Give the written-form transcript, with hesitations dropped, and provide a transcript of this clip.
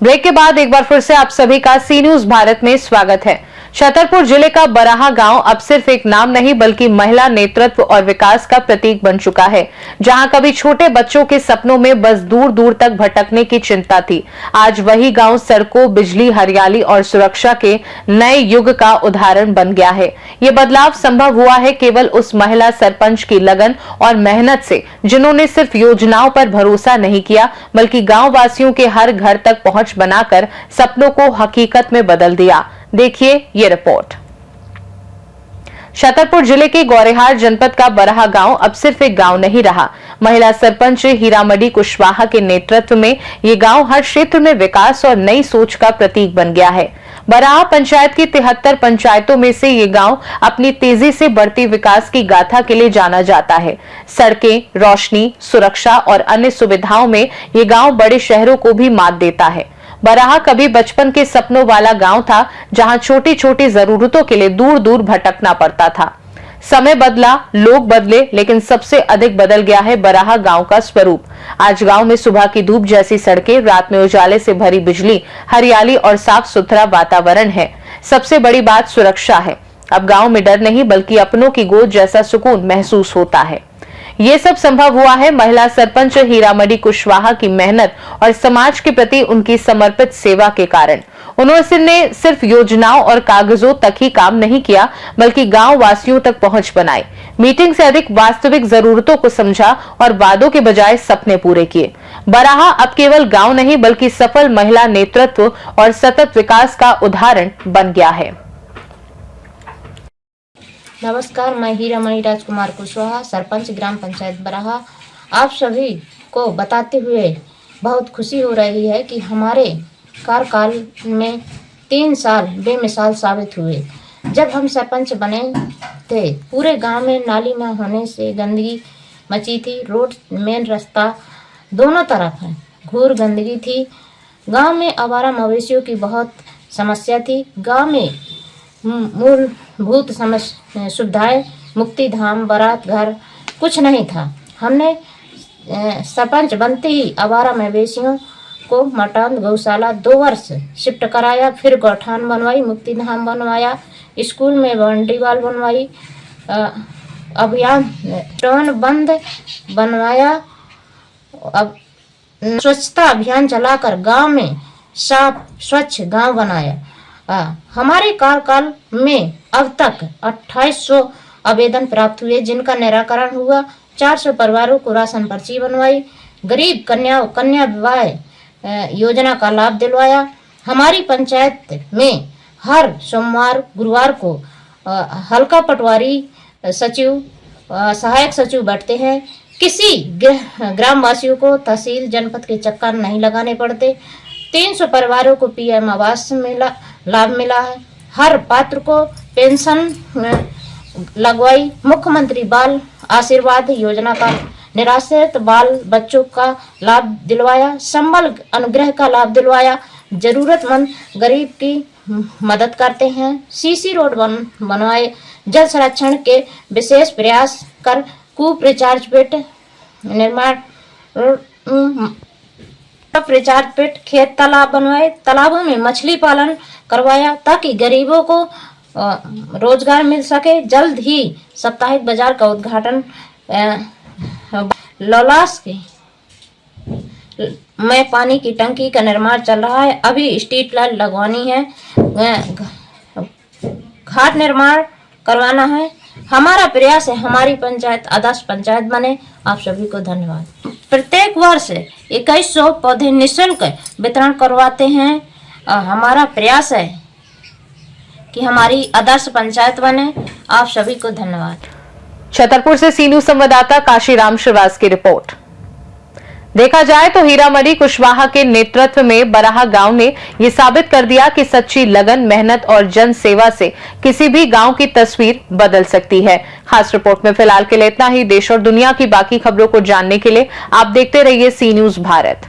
Break के बाद एक बार फिर से आप सभी का सी न्यूज भारत में स्वागत है। छतरपुर जिले का बराहा गांव अब सिर्फ एक नाम नहीं बल्कि महिला नेतृत्व और विकास का प्रतीक बन चुका है। जहां कभी छोटे बच्चों के सपनों में बस दूर दूर तक भटकने की चिंता थी, आज वही गांव सड़कों, बिजली, हरियाली और सुरक्षा के नए युग का उदाहरण बन गया है। ये बदलाव संभव हुआ है केवल उस महिला सरपंच की लगन और मेहनत से, जिन्होंने सिर्फ योजनाओं पर भरोसा नहीं किया बल्कि गाँव वासियों के हर घर तक पहुंच बनाकर सपनों को हकीकत में बदल दिया। देखिए ये रिपोर्ट। छतरपुर जिले के गौरेहार जनपद का बराहा गांव अब सिर्फ एक गांव नहीं रहा। महिला सरपंच हीरामणि कुशवाहा के नेतृत्व में ये गांव हर क्षेत्र में विकास और नई सोच का प्रतीक बन गया है। बराहा पंचायत की 73 पंचायतों में से ये गांव अपनी तेजी से बढ़ती विकास की गाथा के लिए जाना जाता है। सड़कें, रोशनी, सुरक्षा और अन्य सुविधाओं में ये गांव बड़े शहरों को भी मात देता है। बराहा कभी बचपन के सपनों वाला गांव था, जहां छोटी छोटी जरूरतों के लिए दूर दूर भटकना पड़ता था। समय बदला, लोग बदले, लेकिन सबसे अधिक बदल गया है बराहा गांव का स्वरूप। आज गांव में सुबह की धूप जैसी सड़कें, रात में उजाले से भरी बिजली, हरियाली और साफ सुथरा वातावरण है। सबसे बड़ी बात सुरक्षा है। अब गांव में डर नहीं बल्कि अपनों की गोद जैसा सुकून महसूस होता है। ये सब संभव हुआ है महिला सरपंच हीरामणि कुशवाहा की मेहनत और समाज के प्रति उनकी समर्पित सेवा के कारण। उन्होंने सिर्फ योजनाओं और कागजों तक ही काम नहीं किया बल्कि गांव वासियों तक पहुंच बनाई। मीटिंग से अधिक वास्तविक जरूरतों को समझा और वादों के बजाय सपने पूरे किए। बराहा अब केवल गांव नहीं बल्कि सफल महिला नेतृत्व और सतत विकास का उदाहरण बन गया है। नमस्कार, मैं हीरामणि राजकुमार कुशवाहा, सरपंच ग्राम पंचायत बराहा। आप सभी को बताते हुए बहुत खुशी हो रही है कि हमारे कार्यकाल में 3 साल बेमिसाल साबित हुए। जब हम सरपंच बने थे, पूरे गांव में नाली न होने से गंदगी मची थी। रोड, मेन रास्ता दोनों तरफ है, घूर गंदगी थी। गांव में आवारा मवेशियों की बहुत समस्या थी। गांव में मूलभूत सुविधाएं, मुक्ति धाम, बारात घर कुछ नहीं था। हमने सरपंच बनते ही आवारा मवेशियों को मटान गौशाला 2 वर्ष शिफ्ट कराया, फिर गौठान बनवाई, मुक्ति धाम बनवाया, स्कूल में बाउंड्री वाल बनवाई, अभियान टर्न बंद बनवाया। अब स्वच्छता अभियान चलाकर गांव में साफ स्वच्छ गांव बनाया। हमारे कार्यकाल में अब तक 2800 आवेदन प्राप्त हुए, जिनका निराकरण हुआ। 400 परिवारों को राशन पर्ची बनवाई, गरीब कन्या विवाह योजना का लाभ दिलवाया। हमारी पंचायत में हर सोमवार, गुरुवार को हल्का पटवारी सचिव, सहायक सचिव बैठते हैं। किसी ग्रामवासियों को तहसील, जनपद के चक्कर नहीं लगाने पड़ते। 300 परिवारों को पीएम आवास लाभ मिला है। हर पात्र को पेंशन लगवाई। मुख्यमंत्री बाल आशीर्वाद योजना का निराश्रित बाल बच्चों का लाभ दिलवाया। संबल अनुग्रह का लाभ दिलवाया। जरूरतमंद गरीब की मदद करते हैं। सीसी रोड बनवाए। जल संरक्षण के विशेष प्रयास कर कूप रिचार्ज पेट निर्माण, रिचार्ज पेट, खेत तालाब बनवाए। तालाबों में मछली पालन करवाया ताकि गरीबों को रोजगार मिल सके। जल्द ही साप्ताहिक बाजार का उद्घाटन लौलास में पानी की टंकी का निर्माण चल रहा है। अभी स्ट्रीट लाइट लगवानी है, घाट निर्माण करवाना है। हमारा प्रयास है हमारी पंचायत आदर्श पंचायत बने। आप सभी को धन्यवाद। प्रत्येक वर्ष 2100 पौधे निःशुल्क वितरण करवाते हैं। हमारा प्रयास है कि हमारी आदर्श पंचायत बने। आप सभी को धन्यवाद। छतरपुर से सी न्यूज संवाददाता काशीराम श्रीवास की रिपोर्ट। देखा जाए तो हीरामणि कुशवाहा के नेतृत्व में बराहा गांव ने यह साबित कर दिया कि सच्ची लगन, मेहनत और जन सेवा से किसी भी गांव की तस्वीर बदल सकती है। खास रिपोर्ट में फिलहाल के लिए इतना ही। देश और दुनिया की बाकी खबरों को जानने के लिए आप देखते रहिए सी न्यूज भारत।